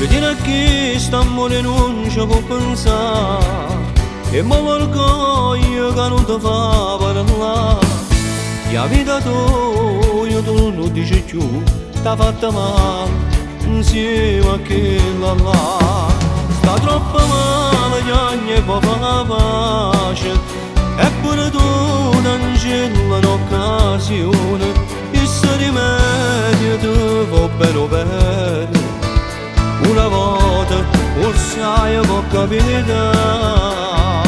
dire che sta morendo non ci può pensare e mo l'orgoglio che non ti fa parlare. La vita tua tu non dici più, t'ha fatta male insieme a quella là. Sta troppo male che ogni po' fa pace, eppure tu non c'è un'occasione, e se rimedio ti va bene bene. Una volta forse può capitare.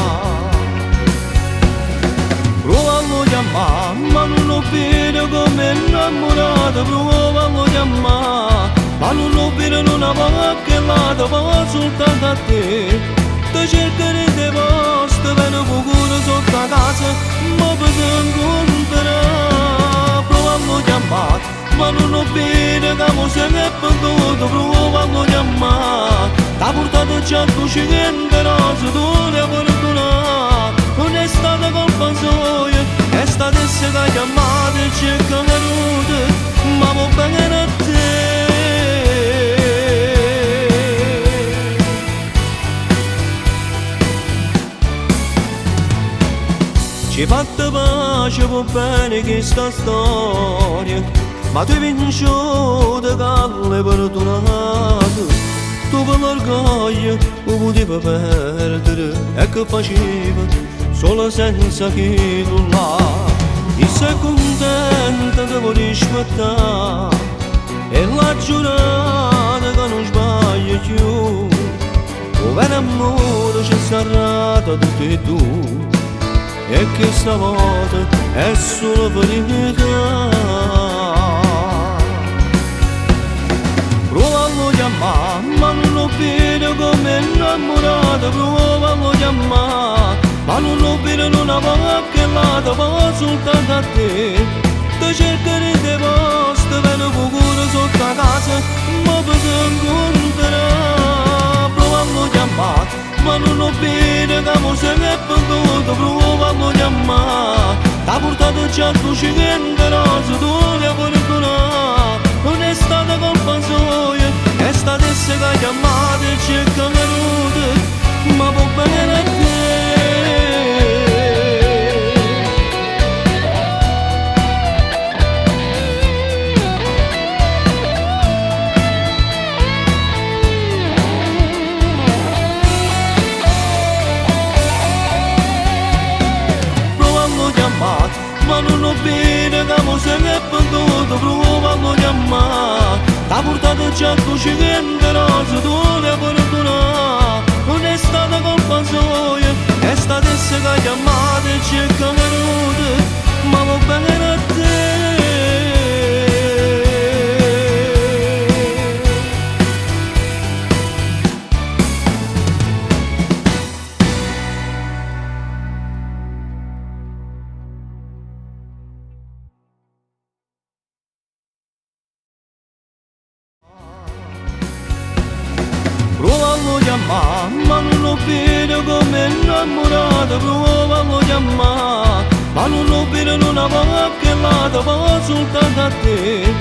Provalo a chiamare, ma non lo vedo come innamorato. Provalo a chiamare, ma non lo vedo in una pacchellata. Va soltanto a te, ti cercherò di posto, bene poco sotto a casa, ma poi ti incontrerò. Provalo a chiamare, ma non lo vedo che se ne è perduto. Provalo a chiamare, t'ha portato già tu ci renderò, se tu ne perdonare. Non è stata colpa sua, è stata essa che ha chiamato e ci è venuta, ma va bene a te. Ci hai fatto pace, va bene questa storia, ma tu hai vinciuto che l'hai perdonato. Tu per l'orgoglio lo potevi perdere e che faceva solo senza chi lo là. E sei contenta che vuoi rispettare e la giurata che non sbagli più. Un vero amore ci sarà da tutti e tu, e che stavolta è solo verità. Provalo a chiamare, ma non lo vedo come innamorato. Provalo a chiamare, ma non lo vedo in una pacchellata. Va soltanto a te, ti cercherò di posto, bene poco sotto a casa, ma poi ti incontrerò. Provalo a chiamare, ma non lo vedo che se ne è perduto. Provalo a chiamare, t'ha portato già tu ci renderò, se tu ne perdonare. Non è stata colpa sua, è stata essa che ha chiamato e ci è venuta, ma va bene a te. Provando a chiamare, ma non lo vedo che se ne è perduto. Provando a chiamare, t'ha portato già tu ci renderò, se tu ne perdonare. Non è stata colpa sua, è stata essa che ha chiamato e ci è venuta, ma va bene a te. Provalo a chiamare, ma non lo vedo come innamorato. Provalo a chiamare, ma non lo vedo in una pacchellata. Va soltanto a te,